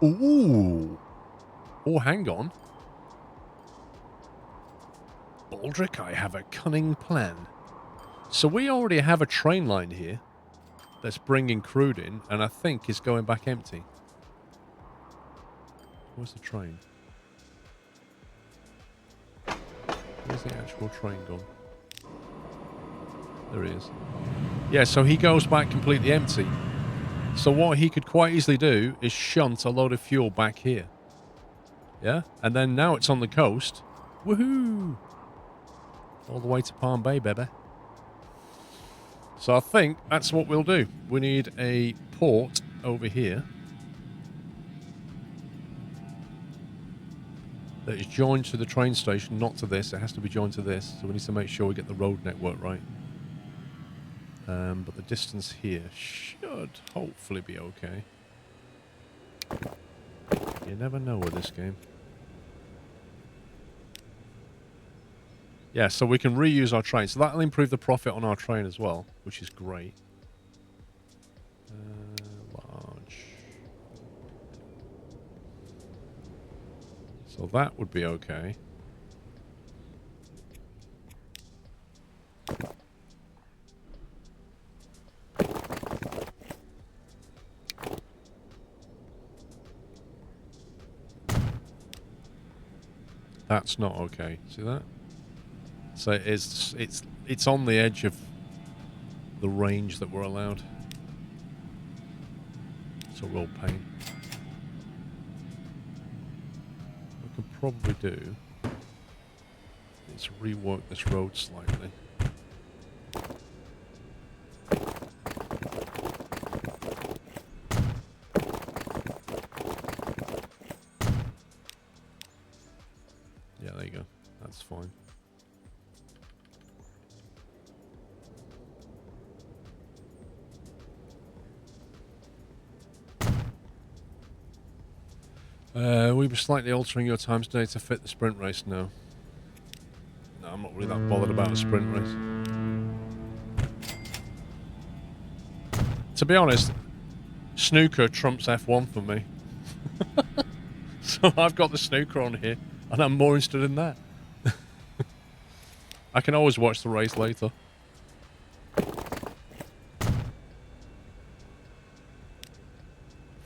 Ooh. Oh, hang on. Baldric, I have a cunning plan. So we already have a train line here that's bringing crude in, and I think is going back empty. Where's the train? Where's the actual train gone? There he is. Yeah, so he goes back completely empty. So what he could quite easily do is shunt a load of fuel back here. Yeah? And then now it's on the coast. Woohoo! All the way to Palm Bay, baby. So I think that's what we'll do. We need a port over here that is joined to the train station, not to this. It has to be joined to this. So we need to make sure we get the road network right. But the distance here should hopefully be okay. You never know with this game. Yeah, so we can reuse our train. So that'll improve the profit on our train as well, which is great. Large. So that would be okay. That's not okay. See that? So it's on the edge of the range that we're allowed. It's a real pain. What we can probably do is rework this road slightly. Yeah, there you go. That's fine. We were slightly altering your times today to fit the sprint race now. No, I'm not really that bothered about a sprint race. To be honest, snooker trumps F1 for me. So I've got the snooker on here, and I'm more interested in that. I can always watch the race later.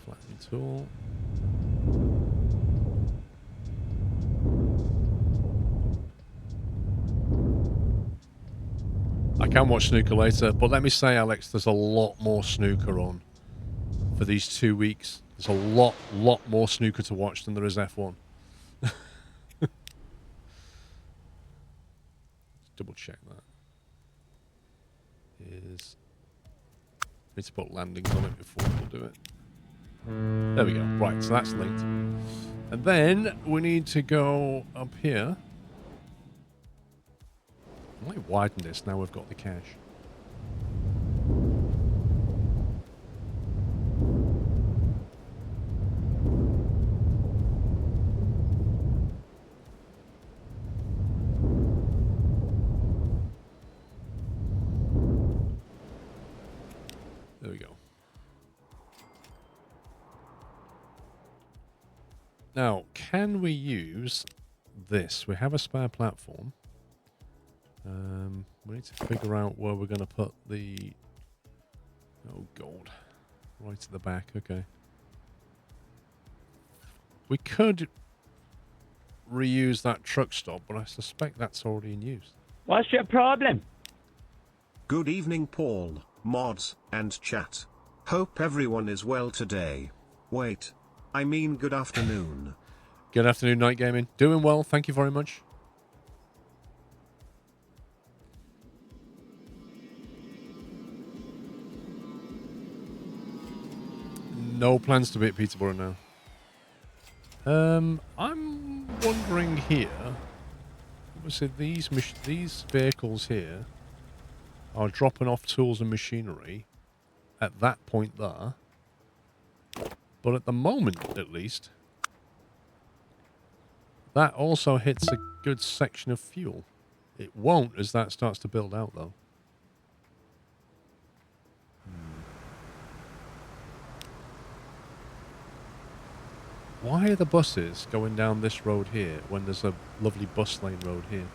Flatten tool. I can watch snooker later, but let me say, Alex, there's a lot more snooker on for these 2 weeks. There's a lot more snooker to watch than there is F1. Double check that. Is need to put landings on it before we'll do it. There we go. Right, so that's linked. And then we need to go up here. I might widen this now we've got the cache. There we go. Now, can we use this? We have a spare platform. We need to figure out where we're going to put the... Oh, God. Right at the back, okay. We could reuse that truck stop, but I suspect that's already in use. What's your problem? Good evening, Paul, mods, and chat. Hope everyone is well today. Wait, I mean good afternoon. Good afternoon, Night Gaming. Doing well, thank you very much. No plans to be at Peterborough now. I'm wondering here. Obviously, these vehicles here are dropping off tools and machinery at that point there. But at the moment, at least, that also hits a good section of fuel. It won't as that starts to build out, though. Why are the buses going down this road here when there's a lovely bus lane road here?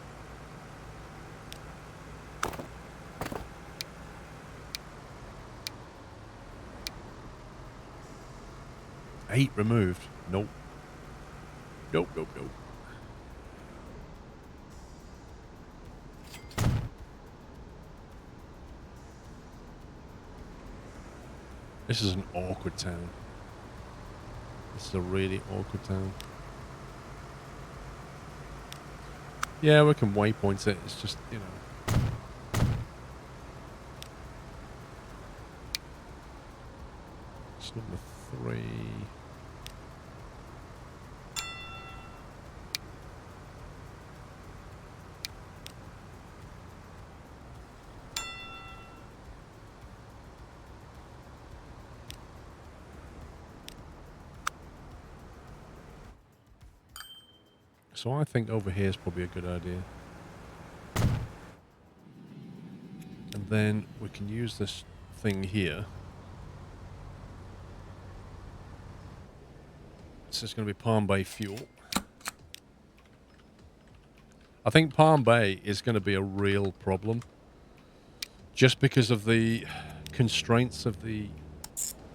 Eight removed. Nope. Nope, nope, nope. This is an awkward town. This is a really awkward town. Yeah, we can waypoint it. It's just, you know. It's number 3. So I think over here is probably a good idea. And then we can use this thing here. This is going to be Palm Bay fuel. I think Palm Bay is going to be a real problem. Just because of the constraints of the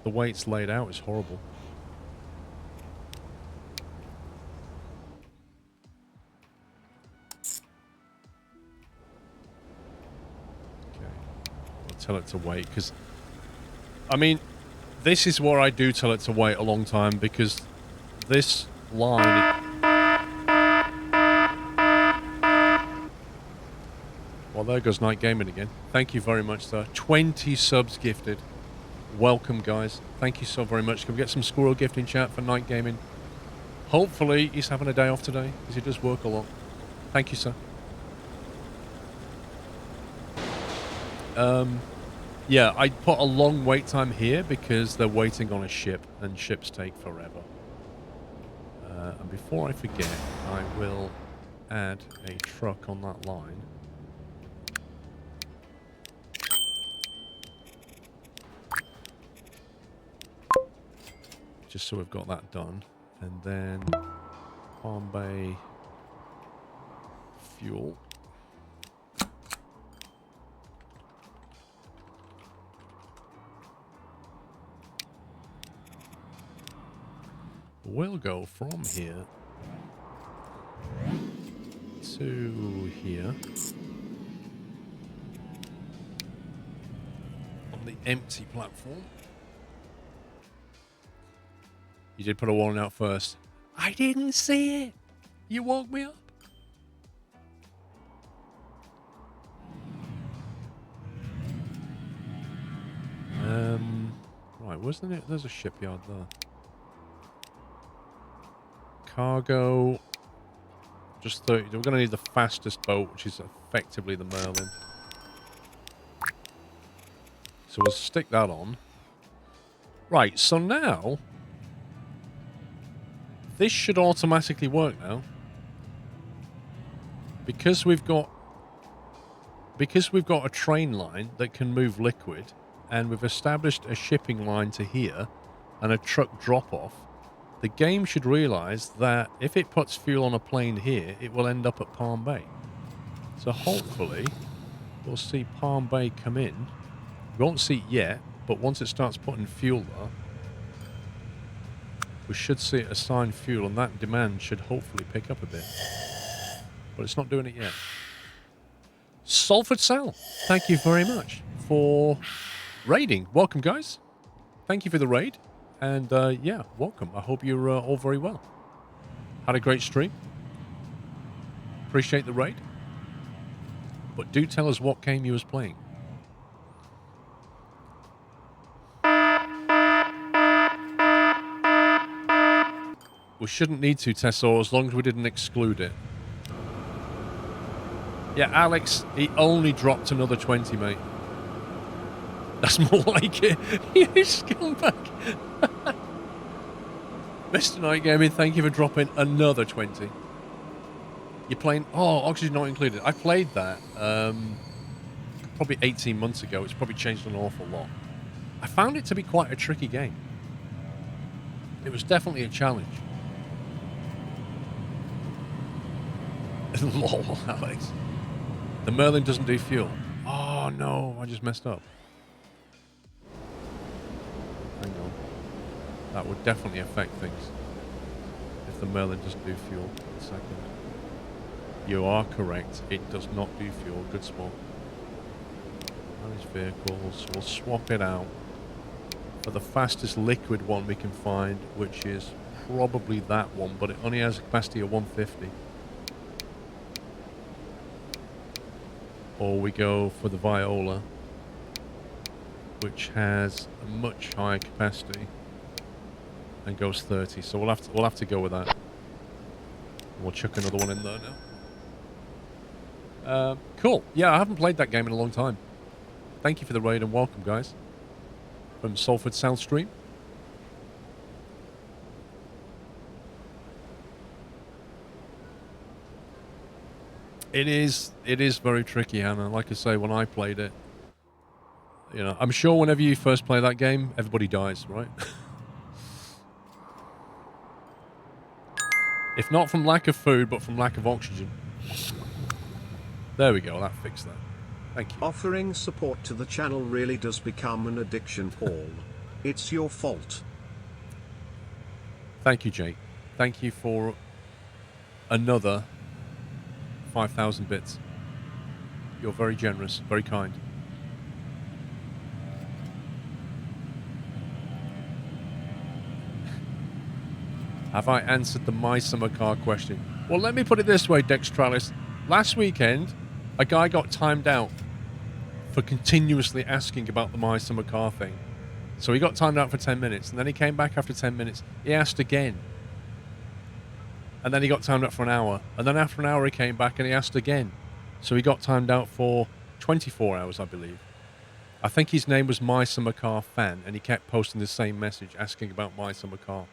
way it's laid out is horrible. Tell it to wait, because I mean, this is where I do tell it to wait a long time, because this line, well, there goes Night Gaming again. Thank you very much, sir. 20 subs gifted. Welcome, guys. Thank you so very much. Can we get some squirrel gift in chat for Night Gaming? Hopefully he's having a day off today, because he does work a lot. Thank you, sir. Yeah, I put a long wait time here because they're waiting on a ship, and ships take forever. And before I forget, I will add a truck on that line. Just so we've got that done. And then Palm Bay fuel. We'll go from here to here on the empty platform. You did put a warning out first. I didn't see it. You woke me up. Right, wasn't it? There's a shipyard there. Cargo. Just 30. We're going to need the fastest boat, which is effectively the Merlin. So we'll stick that on. Right, so now this should automatically work now. Because we've got a train line that can move liquid, and we've established a shipping line to here and a truck drop-off, the game should realize that if it puts fuel on a plane here, it will end up at Palm Bay. So hopefully we'll see Palm Bay come in. We won't see it yet, but once it starts putting fuel there, we should see it assign fuel, and that demand should hopefully pick up a bit. But it's not doing it yet. Salford Sal, thank you very much for raiding. Welcome, guys. Thank you for the raid. And, yeah, welcome. I hope you're all very well. Had a great stream. Appreciate the raid. But do tell us what game you was playing. We shouldn't need to, Tessor, as long as we didn't exclude it. Yeah, Alex, he only dropped another 20, mate. That's more like it. You scumbag. Mr. Night Gaming, thank you for dropping another 20. You're playing... Oh, Oxygen not included. I played that probably 18 months ago. It's probably changed an awful lot. I found it to be quite a tricky game. It was definitely a challenge. Lol, Alex. The Merlin doesn't do fuel. Oh, no. I just messed up. Hang on. That would definitely affect things. If the Merlin doesn't do fuel. 1 second. You are correct. It does not do fuel. Good spot. Manage vehicles. We'll swap it out for the fastest liquid one we can find, which is probably that one, but it only has a capacity of 150. Or we go for the Viola, which has a much higher capacity and goes 30. So we'll have to go with that. We'll chuck another one in there now. Cool. Yeah, I haven't played that game in a long time. Thank you for the raid and welcome, guys. From Salford Southstream. It is very tricky, Hannah. Like I say, when I played it, you know, I'm sure whenever you first play that game, everybody dies, right? If not from lack of food, but from lack of oxygen. There we go. That fixed that. Thank you. Offering support to the channel really does become an addiction, Paul. It's your fault. Thank you, Jake. Thank you for another 5,000 bits. You're very generous, very kind. Have I answered the My Summer Car question? Well, let me put it this way, Dextralis. Last weekend, a guy got timed out for continuously asking about the My Summer Car thing. So he got timed out for 10 minutes, and then he came back after 10 minutes. He asked again. And then he got timed out for an hour. And then after an hour, he came back and he asked again. So he got timed out for 24 hours, I believe. I think his name was My Summer Car Fan, and he kept posting the same message, asking about My Summer Car.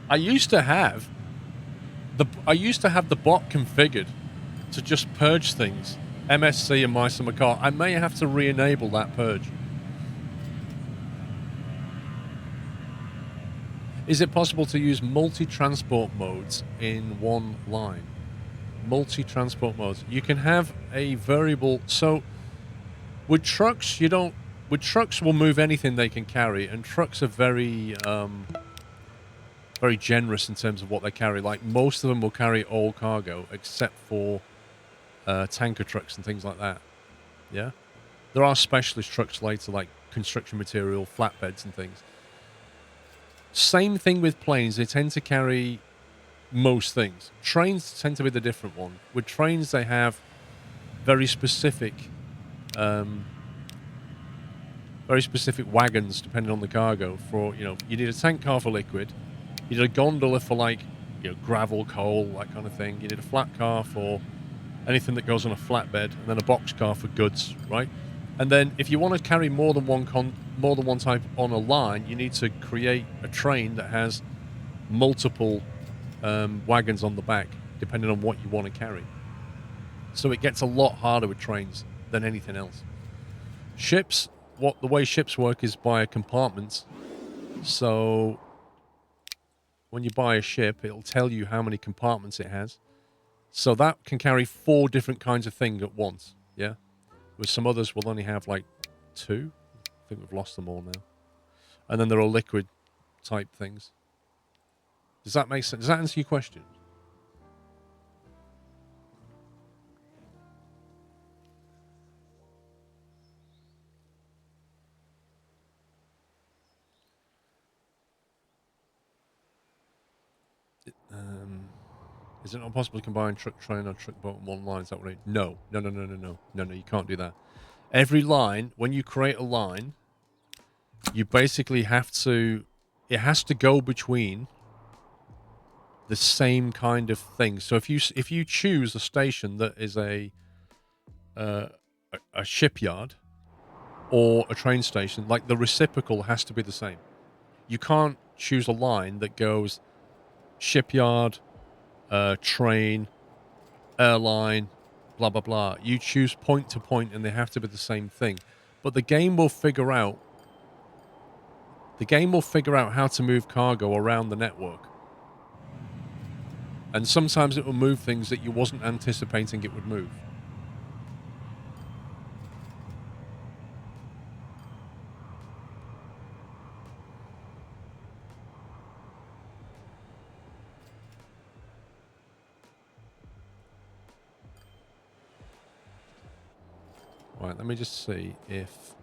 I used to have the bot configured to just purge things, MSC and My Summer Car. I may have to re-enable that purge. Is it possible to use multi-transport modes in one line? Multi-transport modes. You can have a variable. So with trucks, with trucks will move anything they can carry, and trucks are very very generous in terms of what they carry. Like, most of them will carry all cargo, except for tanker trucks and things like that. Yeah? There are specialist trucks later, like construction material, flatbeds and things. Same thing with planes. They tend to carry most things. Trains tend to be the different one. With trains, they have very specific wagons, depending on the cargo. For, you know, you need a tank car for liquid. You need a gondola for, like, you know, gravel, coal, that kind of thing. You need a flat car for anything that goes on a flatbed, and then a box car for goods, right? And then if you want to carry more than one type on a line, you need to create a train that has multiple wagons on the back, depending on what you want to carry. So it gets a lot harder with trains than anything else. Ships, the way ships work is by compartments. So when you buy a ship, it'll tell you how many compartments it has. So that can carry 4 different kinds of thing at once, yeah? With some others, we'll only have, like, 2. I think we've lost them all now. And then there are liquid type things. Does that make sense? Does that answer your question? Is it not possible to combine truck, train, or truck boat in one line? Is that what No, you can't do that. Every line, when you create a line, you basically have to, it has to go between the same kind of thing. So if you choose a station that is a shipyard or a train station, like, the reciprocal has to be the same. You can't choose a line that goes shipyard, train, airline, blah, blah, blah. You choose point to point and they have to be the same thing. But the game will figure out The game will figure out how to move cargo around the network. And sometimes it will move things that you wasn't anticipating it would move. Right, let me just see if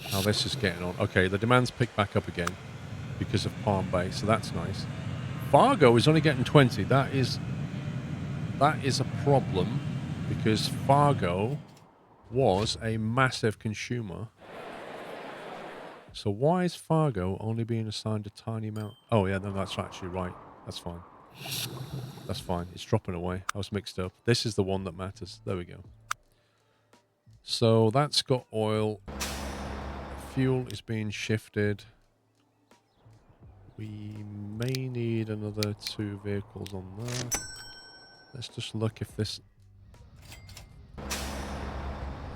how this is getting on. Okay, the demand's picked back up again because of Palm Bay, so that's nice. Fargo is only getting 20. That is a problem because Fargo was a massive consumer. So why is Fargo only being assigned a tiny amount? Oh yeah, no, that's actually right. That's fine. That's fine. It's dropping away. I was mixed up. This is the one that matters. There we go. So that's got oil. Fuel is being shifted. We may need another 2 vehicles on there. Let's just look if this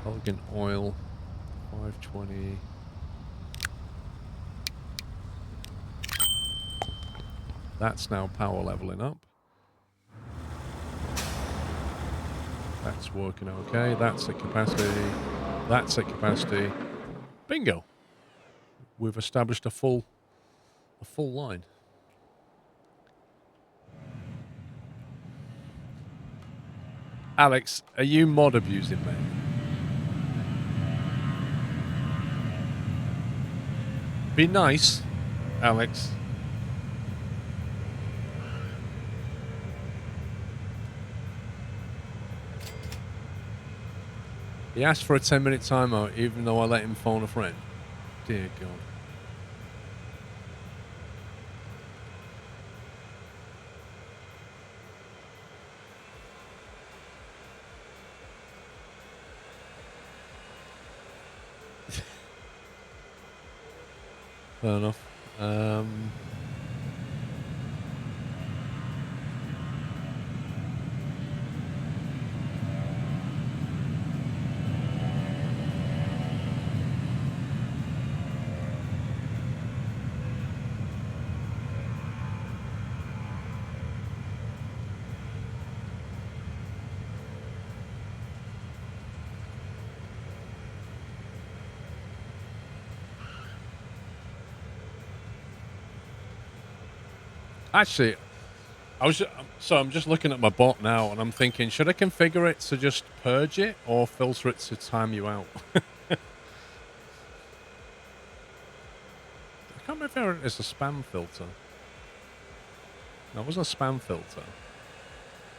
elegant oil 520. That's now power leveling up. That's working okay. That's at capacity. That's at capacity. Bingo. We've established a full line. Alex, are you mod abusing me? Be nice, Alex. He asked for a 10-minute timeout even though I let him phone a friend. Dear God. Fair enough. Actually, I'm just looking at my bot now, and I'm thinking, should I configure it to just purge it or filter it to time you out? I can't remember if it's a spam filter. No, it wasn't a spam filter.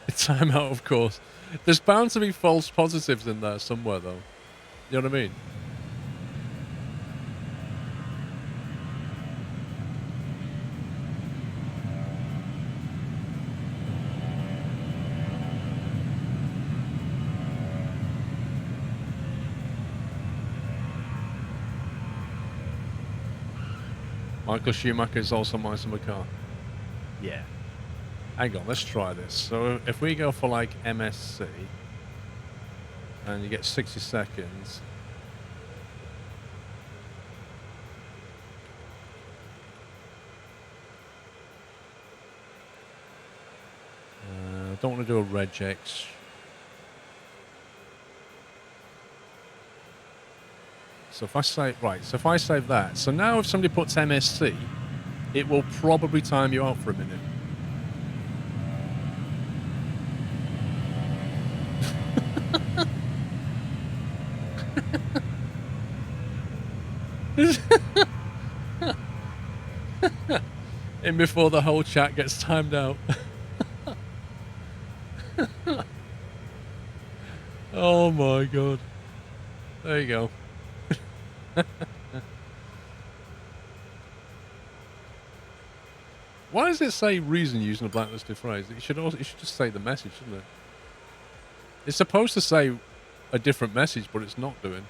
Timeout, of course. There's bound to be false positives in there somewhere, though. You know what I mean? Michael Schumacher is also my summer car. Yeah. Hang on, let's try this. So if we go for like MSC, and you get 60 seconds. Don't want to do a regex. So if I save, right, so if I save that, so now if somebody puts MSC, it will probably time you out for a minute. In before the whole chat gets timed out. Oh my God. There you go. Why does it say reason using a blacklisted phrase? It should just say the message, shouldn't it? It's supposed to say a different message, but it's not doing.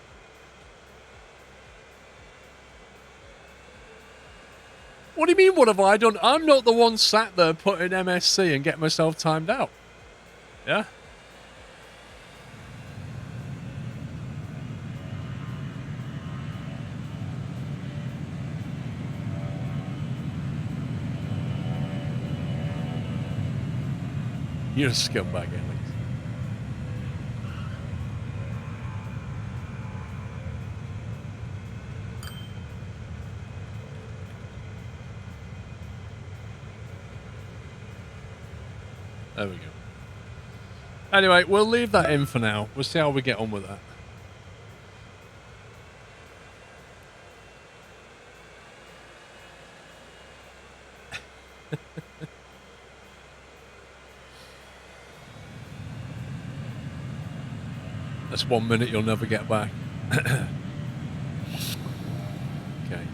What do you mean, what have I done? I'm not the one sat there putting MSC and getting myself timed out. Yeah? You're a scumbag, Alex. There we go. Anyway, we'll leave that in for now. We'll see how we get on with that. That's 1 minute you'll never get back. Okay.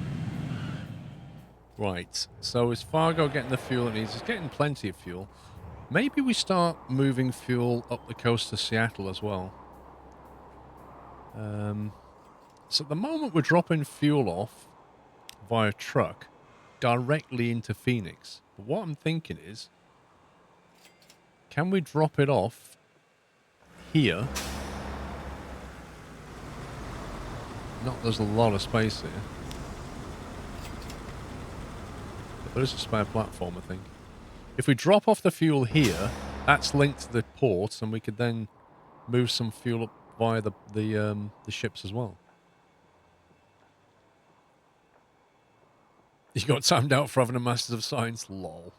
Right. So is Fargo getting the fuel it needs? He's getting plenty of fuel. Maybe we start moving fuel up the coast to Seattle as well. So at the moment we're dropping fuel off via truck directly into Phoenix. But what I'm thinking is, can we drop it off here? There's a lot of space here. But there is a spare platform, I think. If we drop off the fuel here, that's linked to the port, and we could then move some fuel up via the ships as well. You got timed out for having a Masters of Science, lol.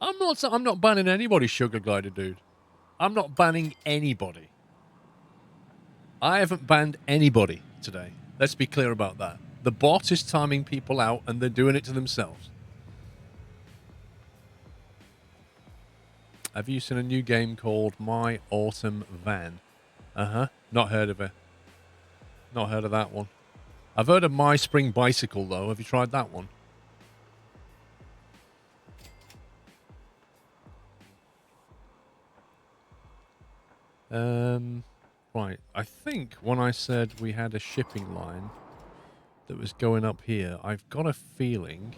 I'm not banning anybody, Sugar Glider dude. I'm not banning anybody. I haven't banned anybody today. Let's be clear about that. The bot is timing people out, and they're doing it to themselves. Have you seen a new game called My Autumn Van? Not heard of it. Not heard of that one. I've heard of My Spring Bicycle, though. Have you tried that one? Right. I think when I said we had a shipping line that was going up here, I've got a feeling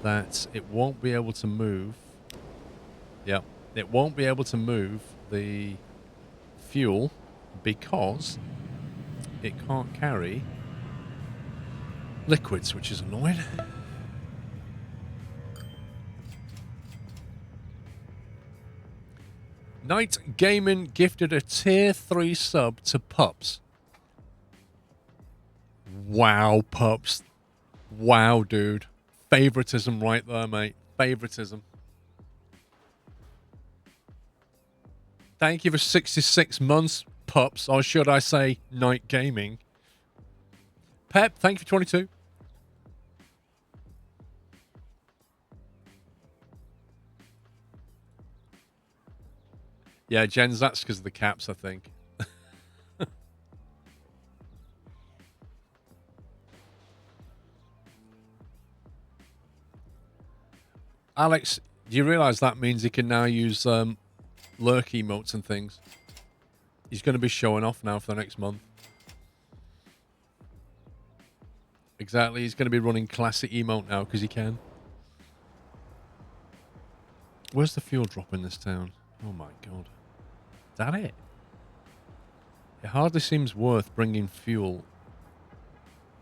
that it won't be able to move. Yep. It won't be able to move the fuel because it can't carry liquids, which is annoying. Night Gaming gifted a tier 3 sub to Pups. Wow, Pups. Wow, dude. Favoritism right there, mate. Favoritism. Thank you for 66 months, Pups. Or should I say Night Gaming. Pep, thank you for 22. Yeah, Jens, that's because of the caps, I think. Alex, do you realise that means he can now use lurk emotes and things? He's going to be showing off now for the next month. Exactly, he's going to be running classic emote now because he can. Where's the fuel drop in this town? Oh my god. Is that it? It hardly seems worth bringing fuel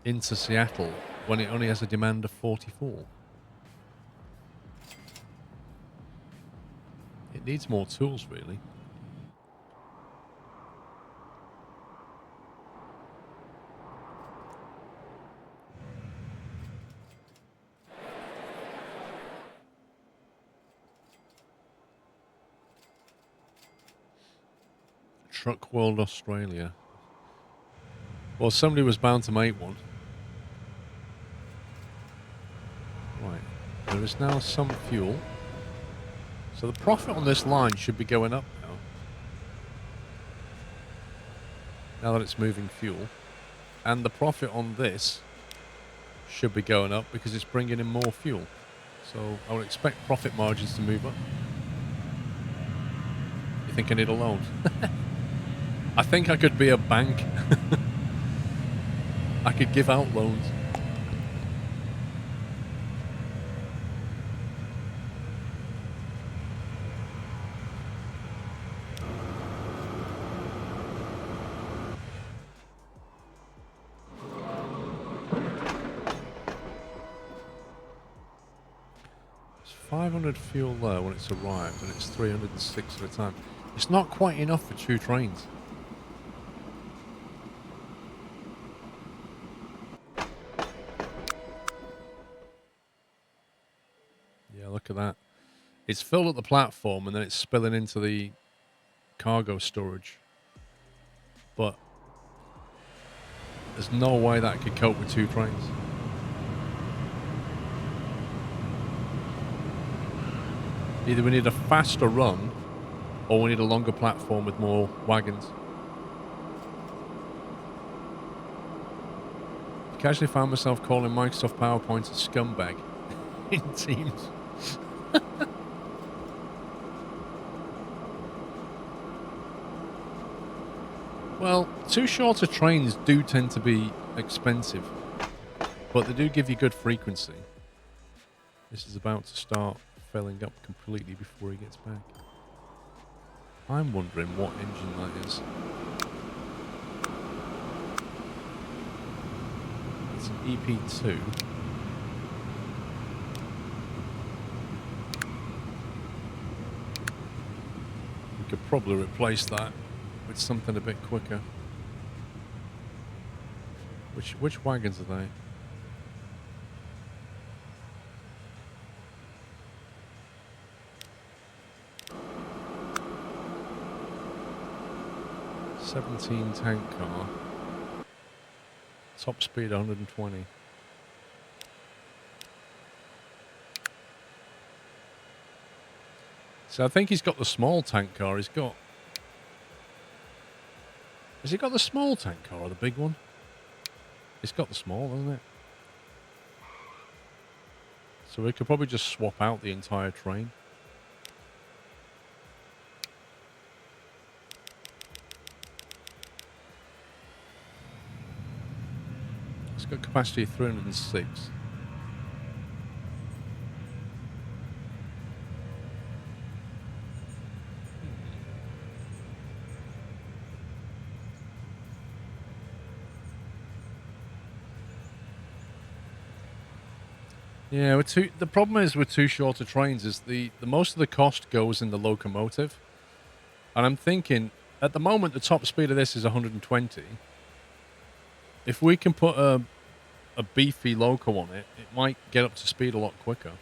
into Seattle when it only has a demand of 44. It needs more tools, really. Truck World Australia. Well, somebody was bound to make one. Right. There is now some fuel. So the profit on this line should be going up now. Now that it's moving fuel. And the profit on this should be going up because it's bringing in more fuel. So I would expect profit margins to move up. You think I need a loan? I think I could be a bank. I could give out loans. 500 fuel there when it's arrived, and it's 306 at a time. It's not quite enough for 2 trains. Yeah, look at that. It's filled at the platform, and then it's spilling into the cargo storage. But there's no way that could cope with 2 trains. Either we need a faster run, or we need a longer platform with more wagons. I casually found myself calling Microsoft PowerPoint a scumbag in Teams. Well, 2 shorter trains do tend to be expensive, but they do give you good frequency. This is about to start filling up completely before he gets back. I'm wondering what engine that is. It's an EP2. We could probably replace that with something a bit quicker. Which wagons are they? '17 tank car. Top speed 120. So I think he's got the small tank car. Has he got the small tank car or the big one? It's got the small, hasn't it? So we could probably just swap out the entire train. It's got capacity of 306. Yeah, the problem is with 2 shorter trains is the most of the cost goes in the locomotive. And I'm thinking, at the moment, the top speed of this is 120. If we can put a beefy loco on it, it might get up to speed a lot quicker.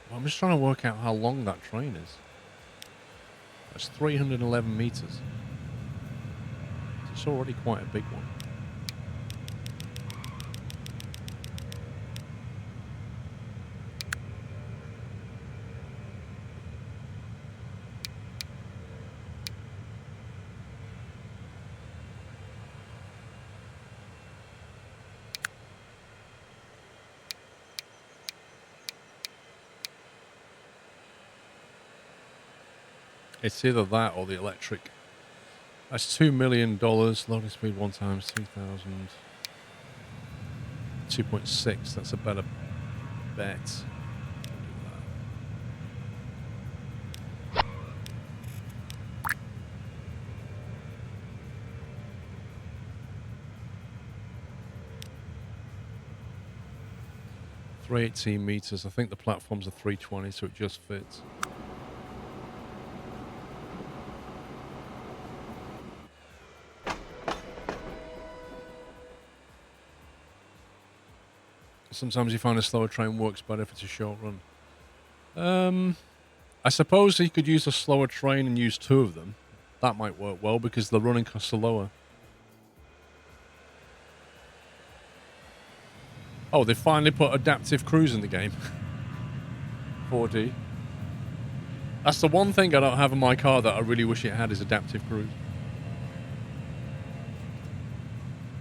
Well, I'm just trying to work out how long that train is. That's 311 meters. It's already quite a big one. It's either that or the electric. That's $2 million. Loading speed 1 times 3,000. 2.6. That's a better bet. 318 meters. I think the platforms are 320, so it just fits. Sometimes you find a slower train works better if it's a short run. I suppose you could use a slower train and use 2 of them. That might work well because the running costs are lower. Oh, they finally put adaptive cruise in the game. 4D. That's the one thing I don't have in my car that I really wish it had is adaptive cruise.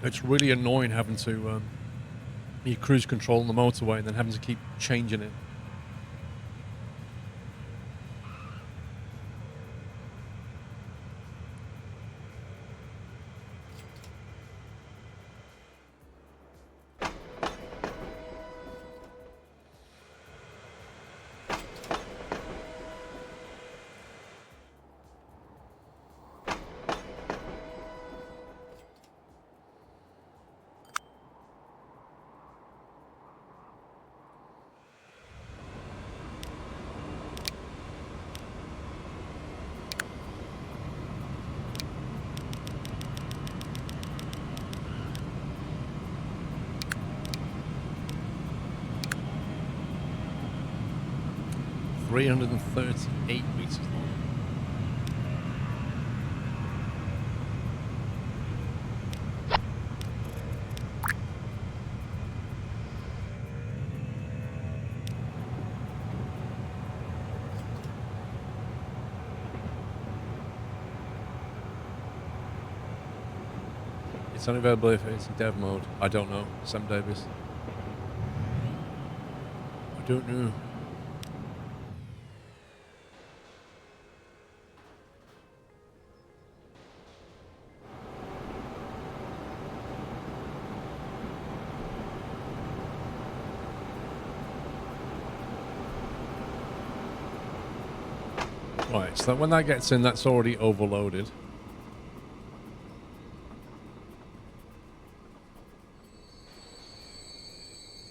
It's really annoying having to you cruise control on the motorway and then having to keep changing it. 338 meters long. It's only available if it's in dev mode. I don't know. Sam Davis. I don't know. Right, so when that gets in, that's already overloaded.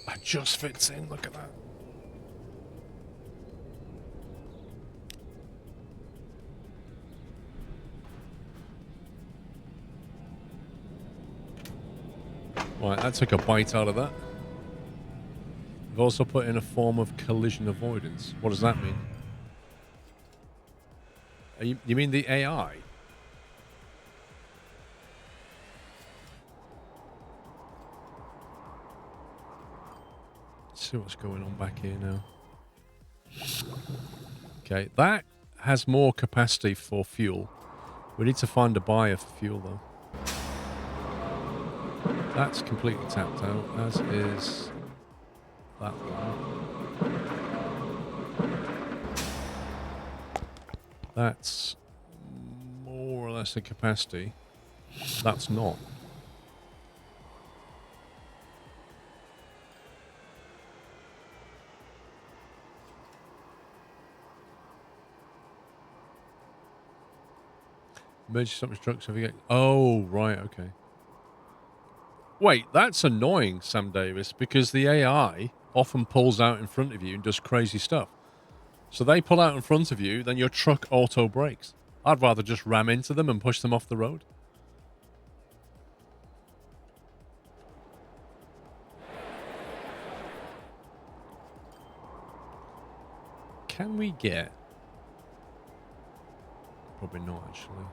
That just fits in, look at that. Right, that took a bite out of that. We've also put in a form of collision avoidance. What does that mean? You mean the AI? Let's see what's going on back here now. Okay, that has more capacity for fuel. We need to find a buyer for fuel, though. That's completely tapped out, as is that one. That's more or less the capacity. That's not. Emergency stoppage trucks. Have you got? Oh, right. Okay. Wait, that's annoying, Sam Davis, because the AI often pulls out in front of you and does crazy stuff. So they pull out in front of you, then your truck auto brakes. I'd rather just ram into them and push them off the road. Can we get... Probably not, actually.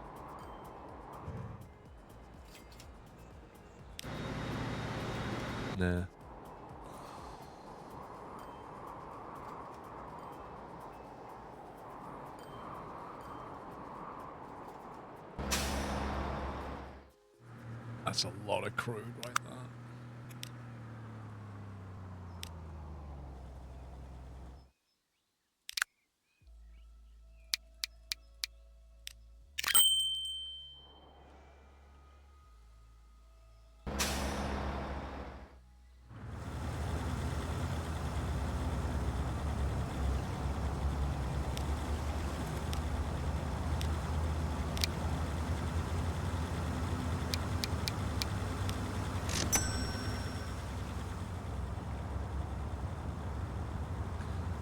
Nah. That's a lot of crude right there.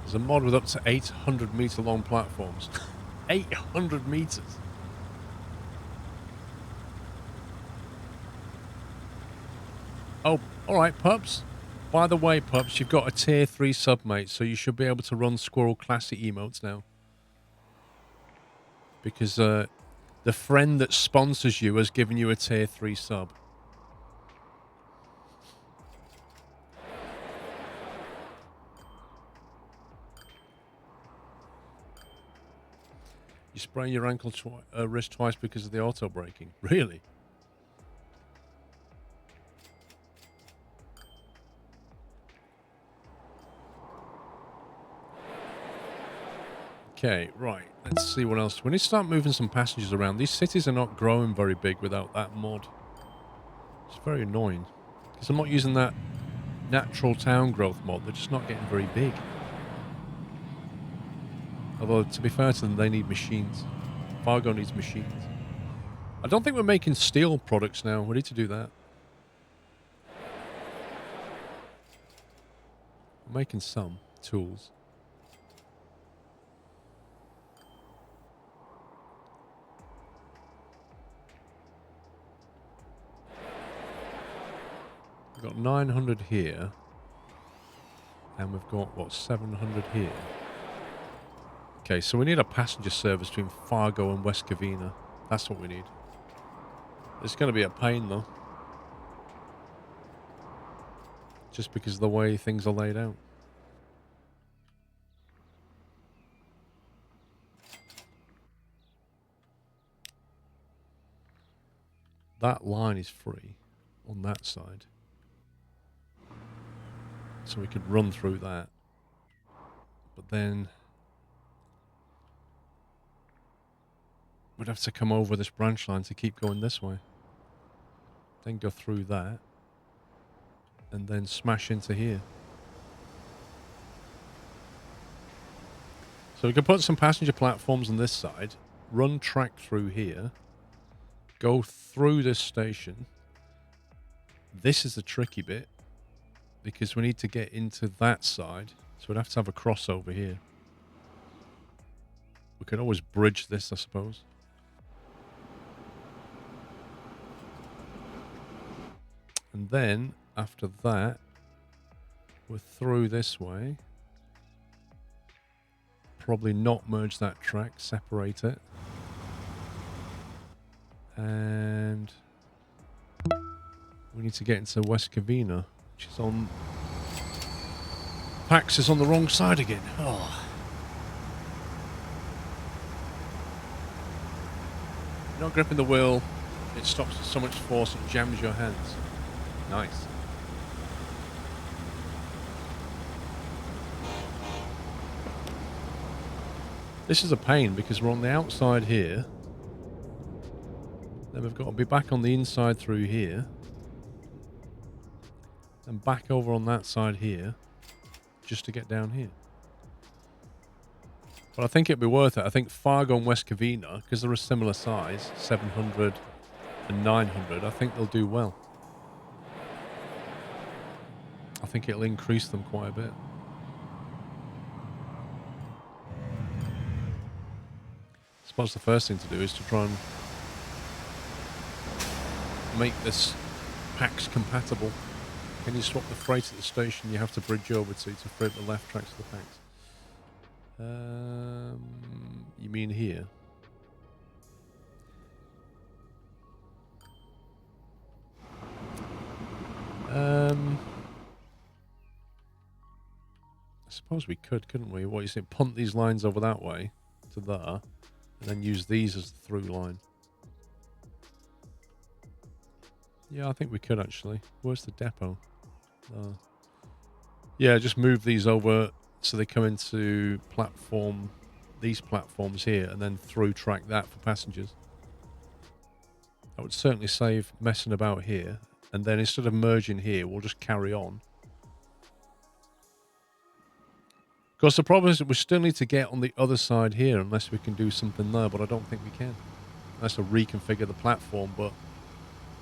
There's a mod with up to 800 meter long platforms. 800 meters. Oh, all right, pups. By the way, pups, you've got a tier 3 sub, mate, so you should be able to run Squirrel Classic emotes now. Because the friend that sponsors you has given you a tier 3 sub. You sprain your ankle wrist twice because of the auto braking. Really? Okay, right. Let's see what else. We need to start moving some passengers around. These cities are not growing very big without that mod. It's very annoying. Because I'm not using that natural town growth mod. They're just not getting very big. Although, to be fair to them, they need machines. Fargo needs machines. I don't think we're making steel products now. We need to do that. We're making some tools. We've got 900 here. And we've got, what, 700 here. Okay, so we need a passenger service between Fargo and West Covina. That's what we need. It's going to be a pain, though. Just because of the way things are laid out. That line is free on that side. So we could run through that. But then we'd have to come over this branch line to keep going this way. Then go through that. And then smash into here. So we can put some passenger platforms on this side. Run track through here. Go through this station. This is the tricky bit. Because we need to get into that side. So we'd have to have a crossover here. We could always bridge this, I suppose. And then, after that, we're through this way. Probably not merge that track, separate it. And we need to get into West Covina, which is on... Pax is on the wrong side again. Oh. You're not gripping the wheel. It stops with so much force it jams your hands. Nice. This is a pain because we're on the outside here. Then we've got to be back on the inside through here. And back over on that side here. Just to get down here. But I think it'd be worth it. I think Fargo and West Covina, because they're a similar size, 700 and 900, I think they'll do well. I think it'll increase them quite a bit. I suppose the first thing to do is to try and make this PAX compatible. Can you swap the freight at the station you have to bridge over to fit the left track to the PAX? You mean here? I suppose we could, couldn't we? What you say? Punt these lines over that way to there, and then use these as the through line. Yeah, I think we could actually. Where's the depot? Yeah, just move these over so they come into these platforms here, and then through track that for passengers. That would certainly save messing about here. And then instead of merging here, we'll just carry on. Of course, the problem is that we still need to get on the other side here unless we can do something there, but I don't think we can. Unless we reconfigure the platform, but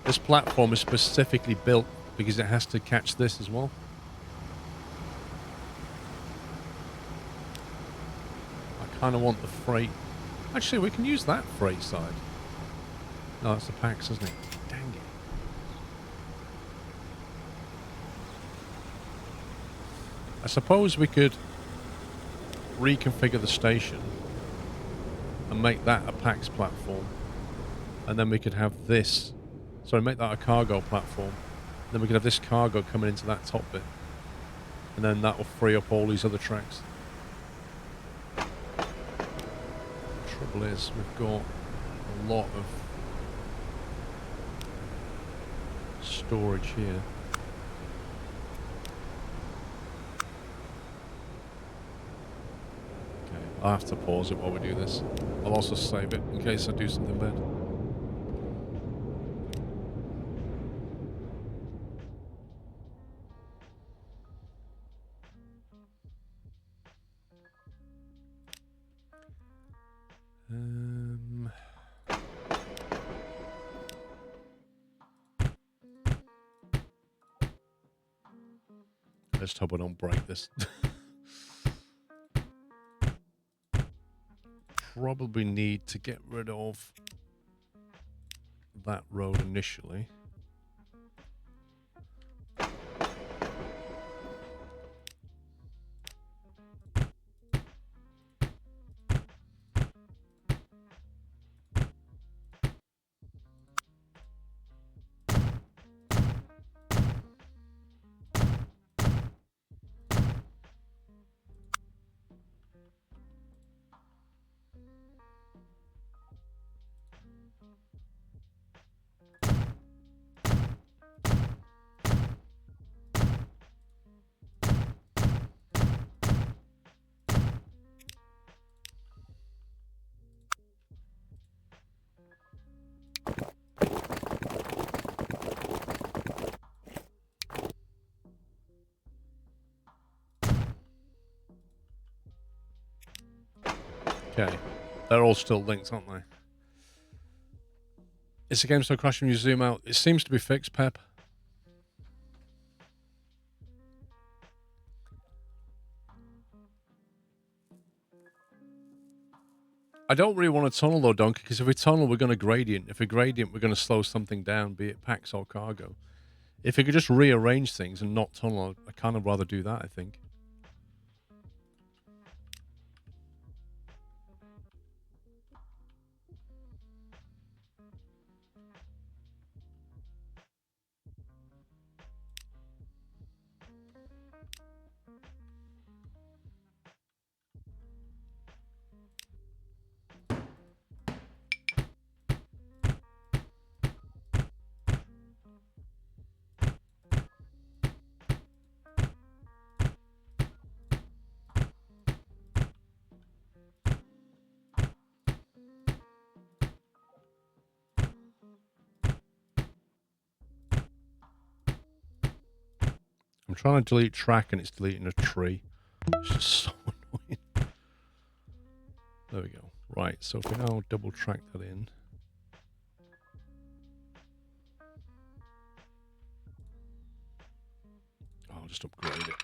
this platform is specifically built because it has to catch this as well. I kind of want the freight. Actually, we can use that freight side. No, that's the PAX, isn't it? Dang it. I suppose we could reconfigure the station and make that a PAX platform. And then we could have this. Sorry, make that a cargo platform. Then we could have this cargo coming into that top bit. And then that will free up all these other tracks. The trouble is, we've got a lot of storage here. Okay, I'll have to pause it while we do this. I'll also save it in case I do something bad. Let's hope I don't break this. Probably need to get rid of that road initially. Okay. They're all still linked, aren't they? Is the game still crashing when you zoom out? It seems to be fixed, Pep. I don't really want to tunnel though, Donkey, because if we tunnel, we're going to gradient. If we gradient, we're going to slow something down, be it packs or cargo. If we could just rearrange things and not tunnel, I kind of rather do that, I think. I'm trying to delete track and it's deleting a tree. It's just so annoying. There we go. Right, so if we now double track that in. I'll just upgrade it.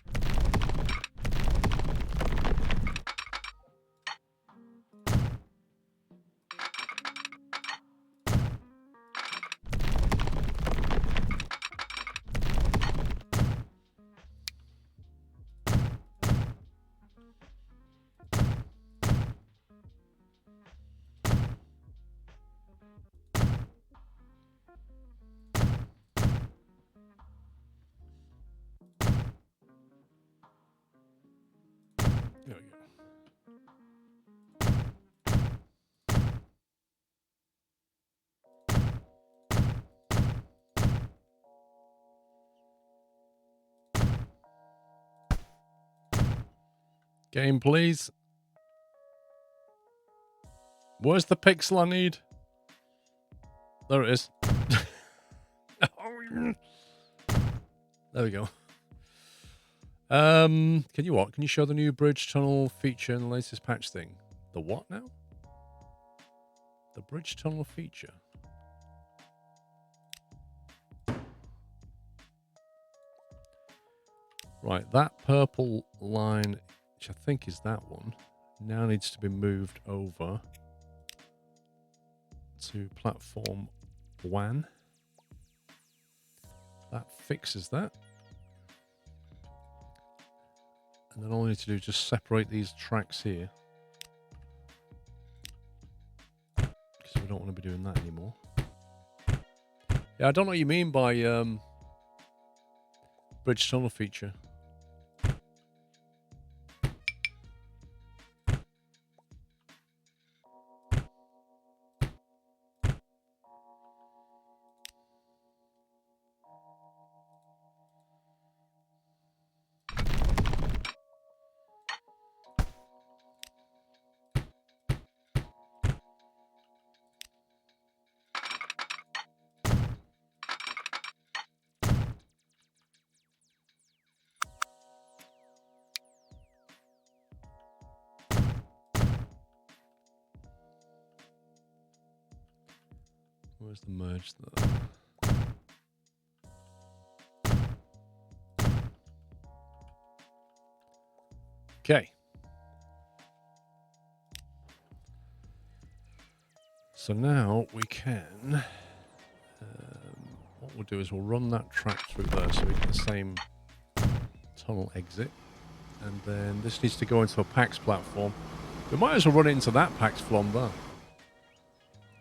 There we go. Game, please. Where's the pixel I need? There it is. There we go. Can you what? Can you show the new bridge tunnel feature in the latest patch thing? The what now? The bridge tunnel feature. Right, that purple line, which I think is that one, now needs to be moved over to platform 1. That fixes that. And then all I need to do is just separate these tracks here. Because we don't want to be doing that anymore. Yeah, I don't know what you mean by bridge tunnel feature. Where's the merge there? Okay. So now we can, what we'll do is we'll run that track through there so we get the same tunnel exit. And then this needs to go into a PAX platform. We might as well run it into that PAX platform there.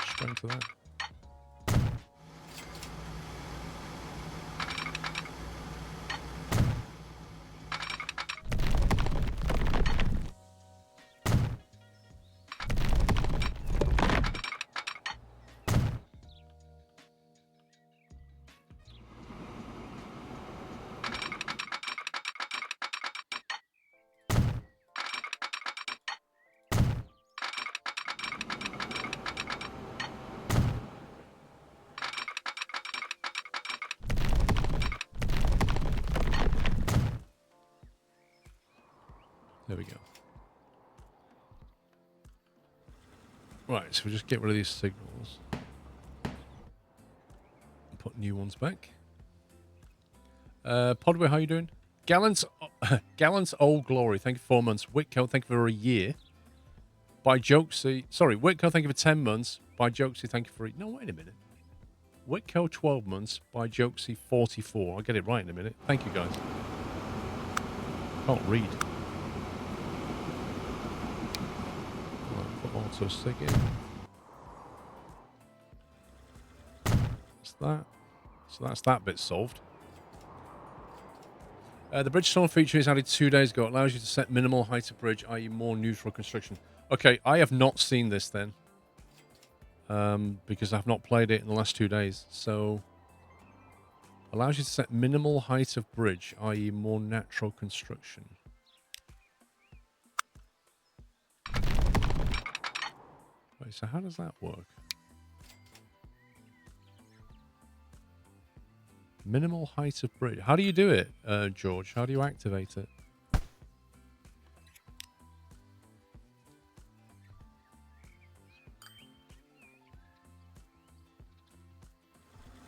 Straight into that. There we go. Right, so we just get rid of these signals. And put new ones back. Podway, how you doing? Gallant, Gallant Old Glory, thank you for 4 months. Whitco, thank you for a year. By Jokesy, sorry, Whitco, thank you for 10 months. By Jokesy, thank you for... No, wait a minute. Whitco, 12 months. By Jokesy, 44. I'll get it right in a minute. Thank you, guys. Can't read. Right, put auto stick in. That's that. So that's that bit solved. The bridge tunnel feature is added 2 days ago. It allows you to set minimal height of bridge, i.e. more neutral construction. Okay, I have not seen this then. Because I've not played it in the last 2 days. So, allows you to set minimal height of bridge, i.e. more natural construction. Wait, so how does that work? Minimal height of bridge. How do you do it, George? How do you activate it?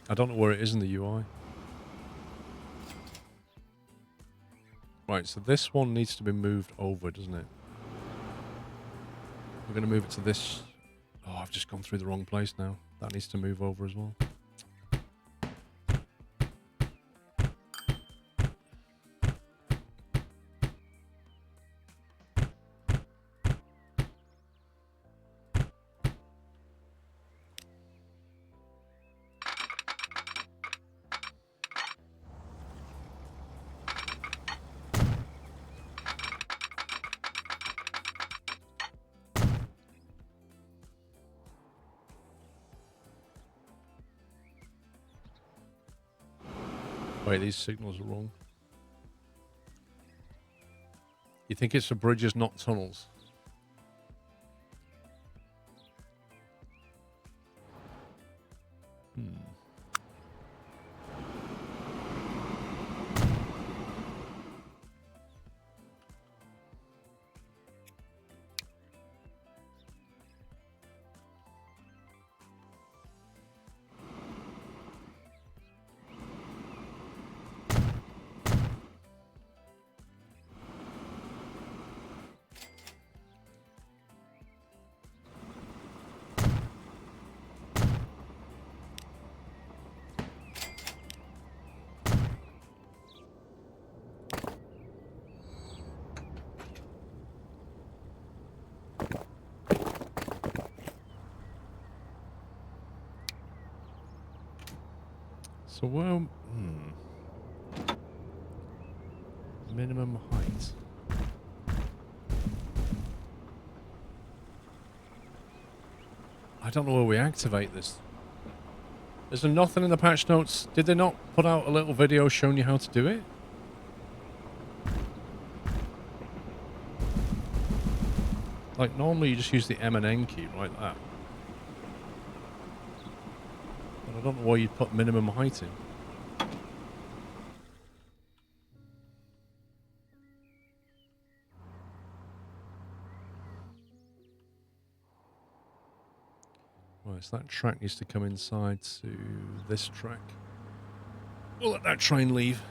I don't know where it is in the UI. Right, so this one needs to be moved over, doesn't it? We're going to move it to this. Oh, I've just gone through the wrong place now. That needs to move over as well. Wait, these signals are wrong. You think it's for bridges, not tunnels? So, well, minimum height. I don't know where we activate this. Is there nothing in the patch notes? Did they not put out a little video showing you how to do it? Like, normally you just use the M and N key, like that. But I don't know why you'd put minimum height in. Right, so that track needs to come inside to this track. We'll let that train leave.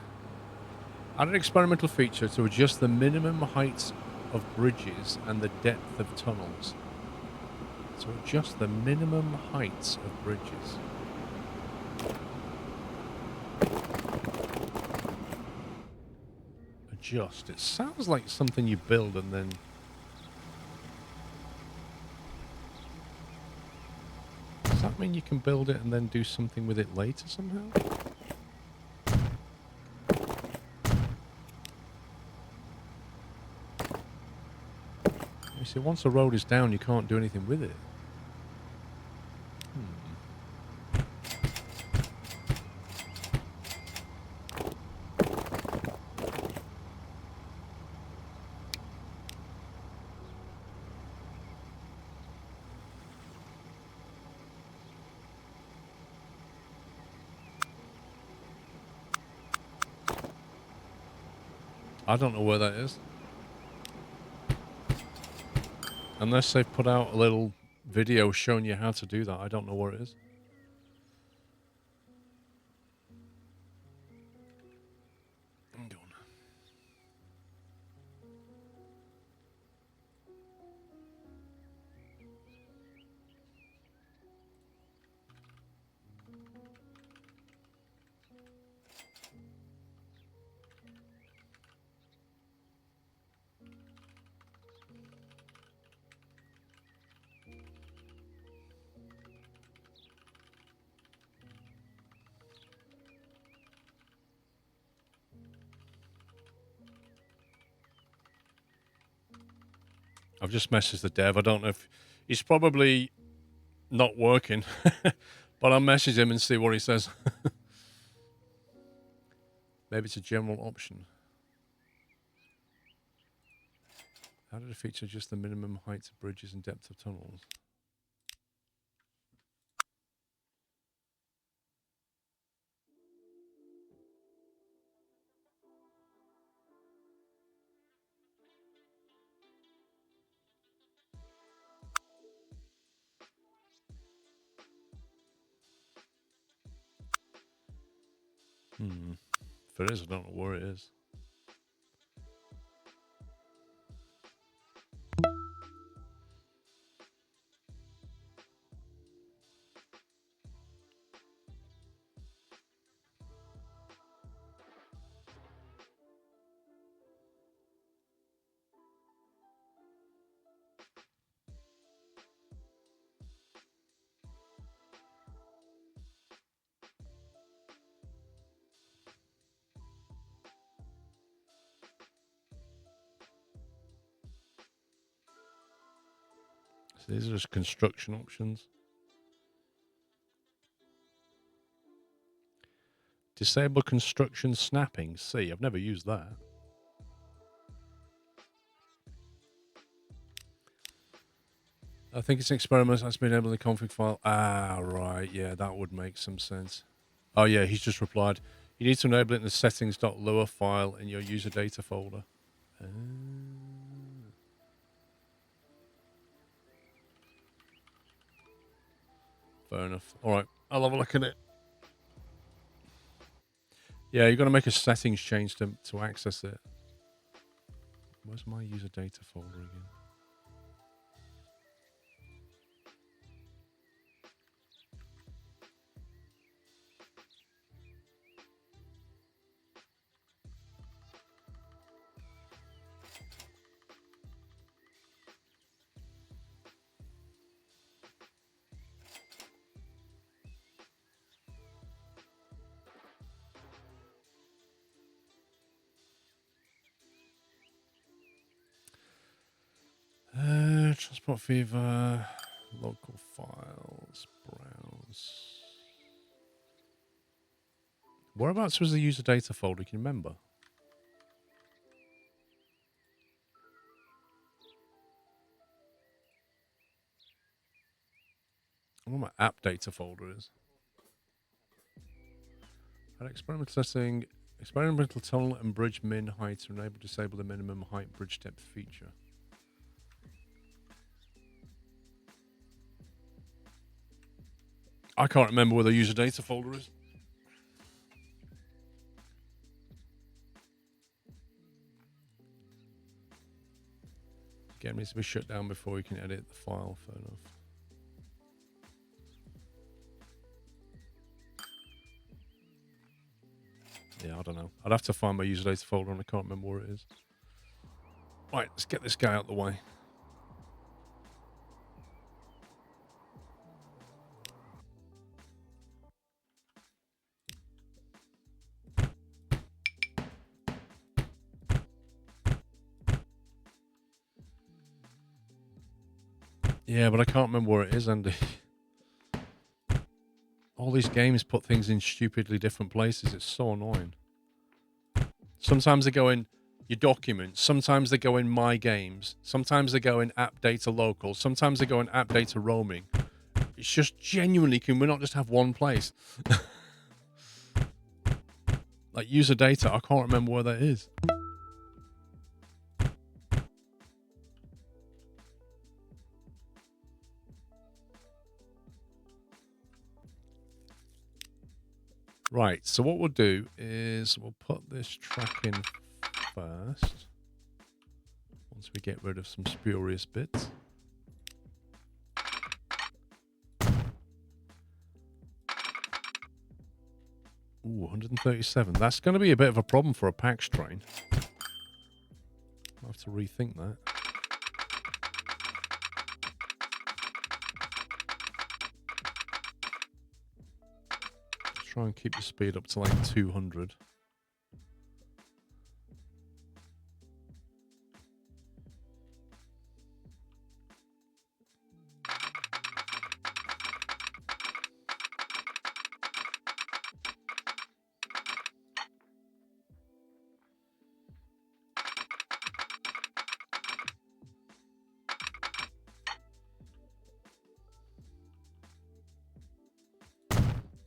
Add an experimental feature to adjust the minimum heights of bridges and the depth of tunnels. To adjust the minimum heights of bridges. Adjust. It sounds like something you build and then... Does that mean you can build it and then do something with it later somehow? You see, once a road is down, you can't do anything with it. I don't know where that is. Unless they've put out a little video showing you how to do that. I don't know where it is. Hang on. I've just messaged the dev. I don't know if he's probably not working, but I'll message him and see what he says. Maybe it's a general option. How did it feature just the minimum heights of bridges and depth of tunnels? If it is, I don't know where it is. So these are just construction options. Disable construction snapping. C. I've never used that. I think it's an experiment that's been able to config file. Ah, right. Yeah, that would make some sense. Oh, yeah, he's just replied. You need to enable it in the settings.lua file in your user data folder. Fair enough. All right, I'll have a look at it. Yeah, you've got to make a settings change to access it. Where's my user data folder again? Transport fever, local files, browse. Whereabouts was the user data folder? Can you remember? I wonder what my app data folder is. Experimental setting, experimental tunnel and bridge min height to enable disable the minimum height bridge depth feature. I can't remember where the user data folder is. Game needs to be shut down before we can edit the file. Fair enough. Yeah, I don't know. I'd have to find my user data folder and I can't remember where it is. Right, let's get this guy out the way. Yeah, but I can't remember where it is, Andy. All these games put things in stupidly different places. It's so annoying. Sometimes they go in your documents. Sometimes they go in my games. Sometimes they go in app data local. Sometimes they go in app data roaming. It's just genuinely, can we not just have one place? Like user data, I can't remember where that is. Right, so what we'll do is we'll put this track in first. Once we get rid of some spurious bits. Ooh, 137. That's going to be a bit of a problem for a PAX train. I'll have to rethink that. Let's try and keep the speed up to like 200.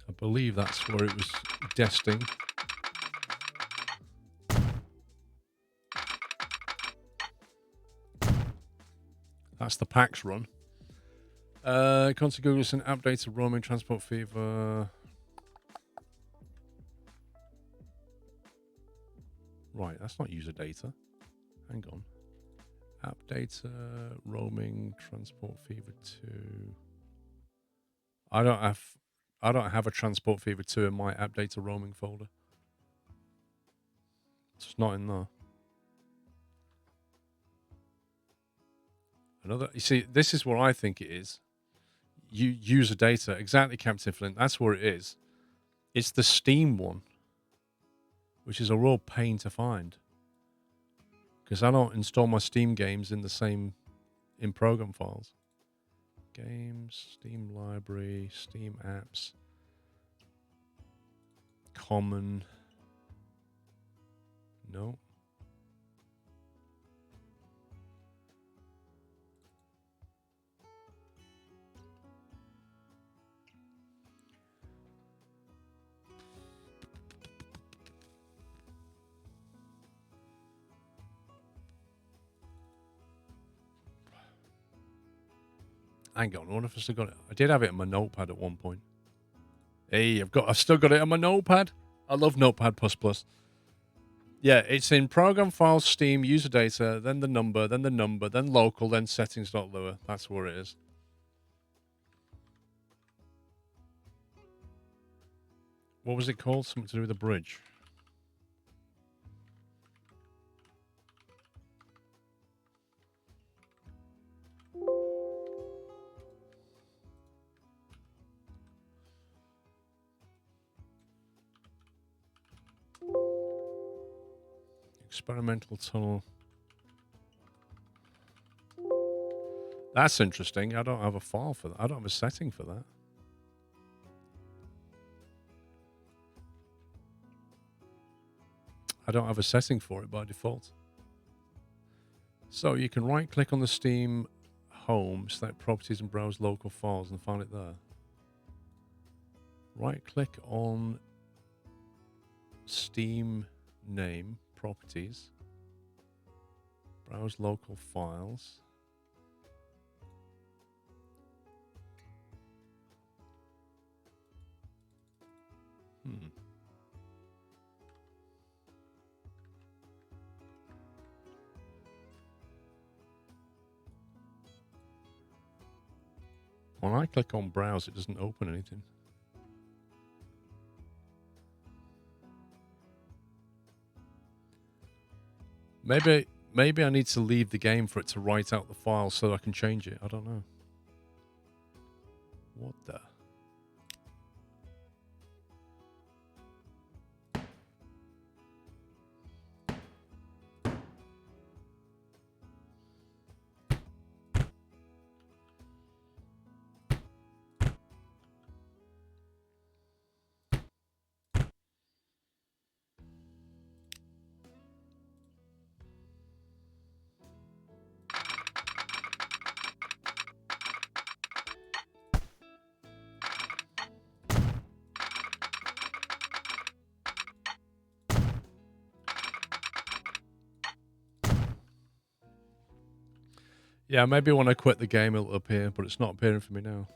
I believe that's where it was destined. That's the PAX run. Contact Google sent updates of roaming transport fever. Right, that's not user data. Hang on. App data, roaming, transport fever 2. I don't have a transport fever 2 in my app data roaming folder. It's not in there. You see, this is what I think it is. User data, exactly, Captain Flint. That's where it is. It's the Steam one, which is a real pain to find. Because I don't install my Steam games in program files. Games, Steam library, Steam apps, common. No. Hang on, I wonder if I still got it. I did have it on my notepad at one point. Hey, I've still got it on my notepad. I love Notepad++. Yeah, it's in program files, Steam, user data, then the number, then local, then settings.lua. That's where it is. What was it called? Something to do with the bridge. Experimental tunnel. That's interesting. I don't have a file for that. I don't have a setting for that. I don't have a setting for it by default. So you can right click on the Steam home, select properties and browse local files and find it there. Right click on Steam name, properties, browse local files. When I click on browse, it doesn't open anything. Maybe I need to leave the game for it to write out the file so I can change it. I don't know. What the? Yeah, maybe when I quit the game it'll appear, but it's not appearing for me now.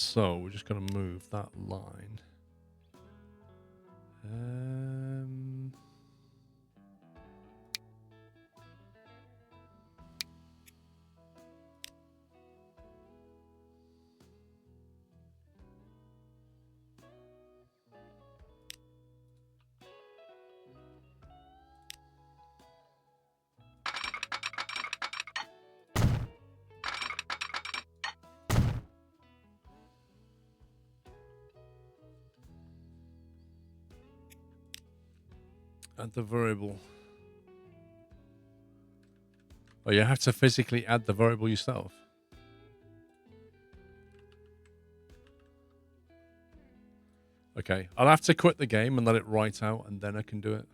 So we're just going to move that line. Add the variable. Oh, you have to physically add the variable yourself. Okay, I'll have to quit the game and let it write out, and then I can do it.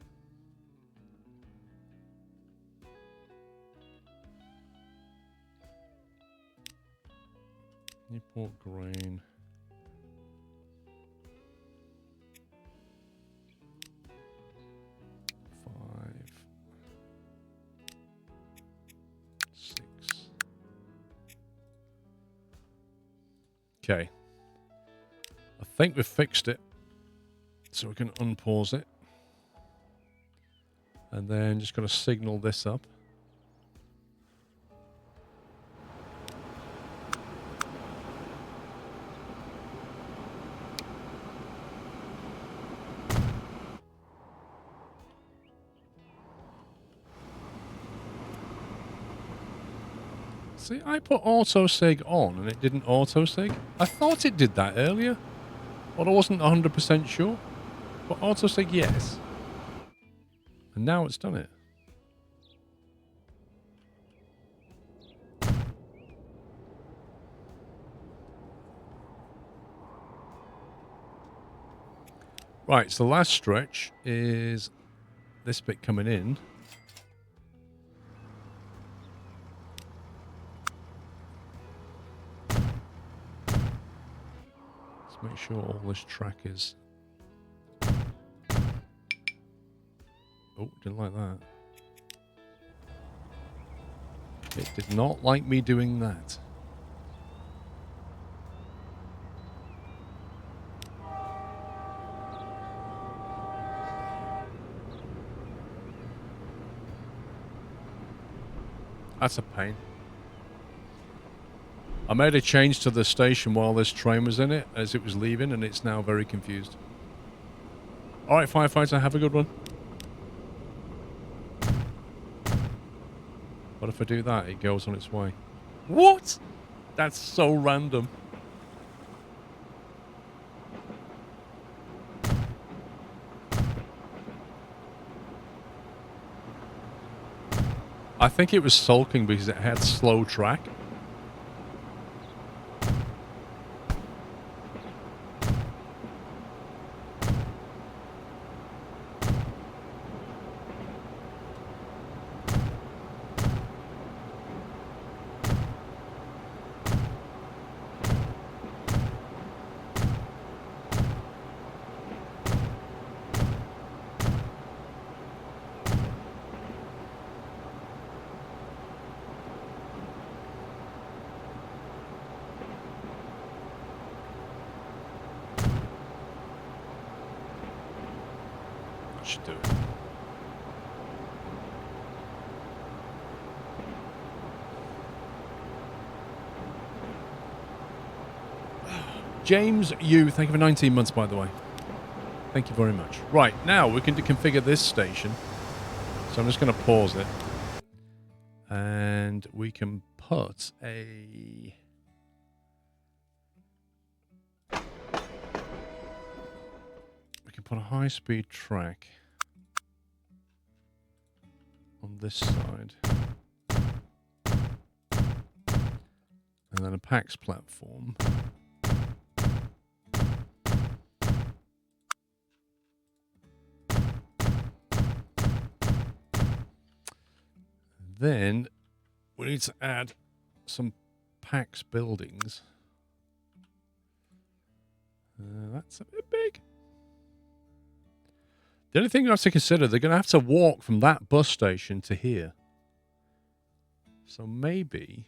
Import grain. Okay. I think we've fixed it. So we can unpause it. And then just going to signal this up. See, I put autosig on and it didn't autosig. I thought it did that earlier, but I wasn't 100% sure. But autosig, yes. And now it's done it. Right, so the last stretch is this bit coming in. Let's make sure all this track is... Oh, didn't like that. It did not like me doing that. That's a pain. I made a change to the station while this train was in it, as it was leaving, and it's now very confused. Alright, firefighter, have a good one. What if I do that? It goes on its way. What? That's so random. I think it was sulking because it had slow track. Should do it. James, you, thank you for 19 months, by the way. Thank you very much. Right, now we can configure this station. So I'm just going to pause it. And we can put a... We can put a high-speed track on this side. And then a PAX platform. Then we need to add some PAX buildings. That's a bit big. The only thing you have to consider, they're going to have to walk from that bus station to here. So maybe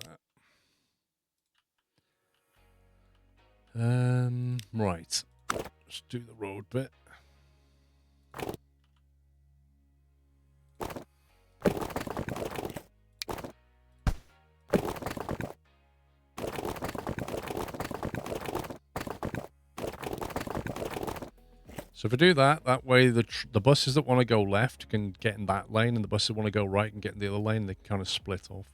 that. Right. Let's do the road bit. So if I do that, that way the buses that want to go left can get in that lane, and the buses that want to go right and get in the other lane. They can kind of split off,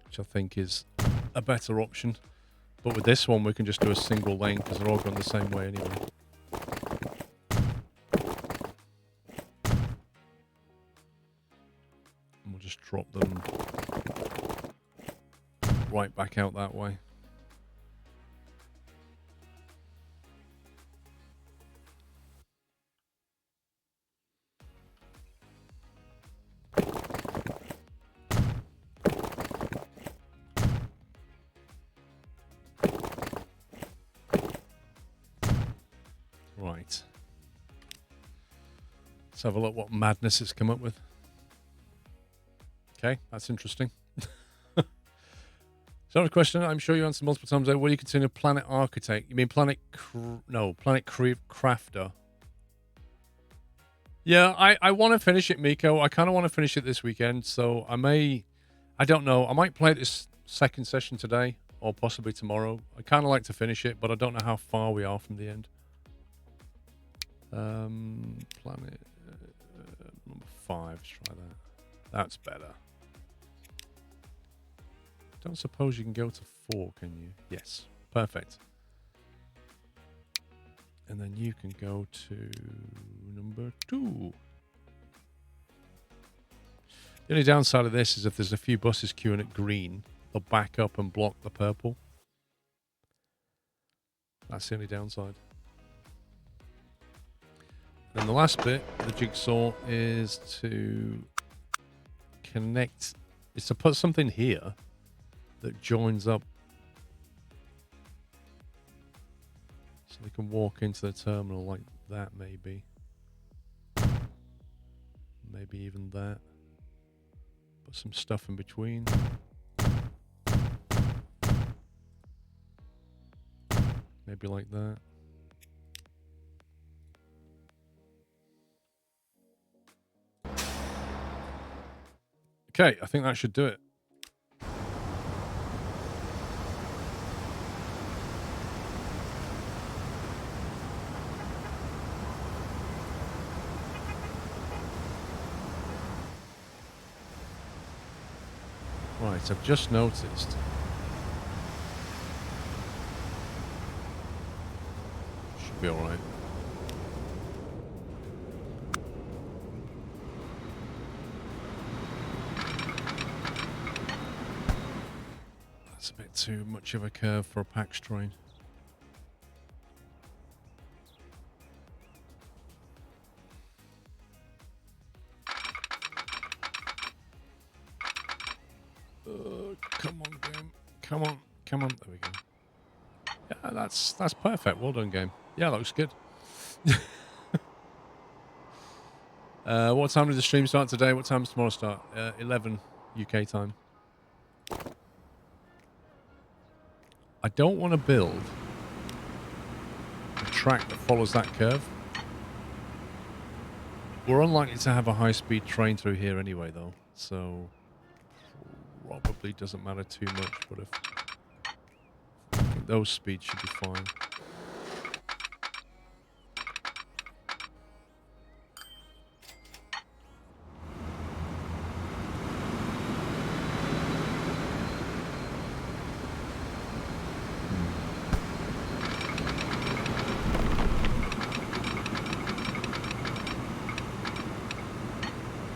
which I think is a better option. But with this one, we can just do a single lane because they're all going the same way anyway. And we'll just drop them right back out that way. Right. Let's have a look what madness it's come up with. Okay, that's interesting. So a question I'm sure you answered multiple times. What do you consider Planet Architect? You mean Planet Crafter? Yeah, I want to finish it, Miko. I kind of want to finish it this weekend, so I don't know. I might play this second session today or possibly tomorrow. I kind of like to finish it, but I don't know how far we are from the end. Planet number 5. Let's try that. That's better. Don't suppose you can go to 4, can you? Yes. Perfect. And then you can go to number 2. The only downside of this is if there's a few buses queuing at green, they'll back up and block the purple. That's the only downside. And the last bit of the jigsaw is to connect, is to put something here that joins up so they can walk into the terminal like that, maybe. Maybe even that. Put some stuff in between. Maybe like that. Okay, I think that should do it. Right, I've just noticed. Should be alright. That's a bit too much of a curve for a PAX train. Come on, game. Come on. Come on. There we go. Yeah, that's perfect. Well done, game. Yeah, looks good. What time did the stream start today? What time does tomorrow start? 11 UK time. I don't want to build a track that follows that curve. We're unlikely to have a high-speed train through here anyway, though. So probably doesn't matter too much, but I think those speeds should be fine.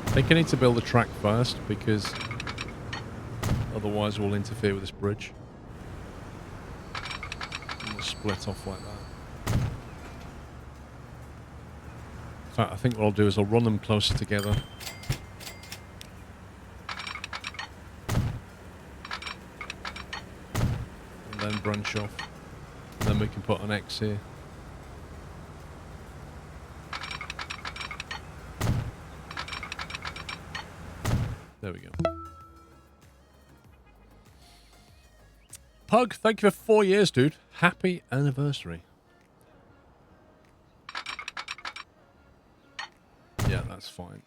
I think I need to build a track first because otherwise we'll interfere with this bridge. And we'll split off like that. In fact, I think what I'll do is I'll run them closer together. And then branch off. And then we can put an X here. There we go. Pug, thank you for 4 years, dude. Happy anniversary. Yeah, that's fine.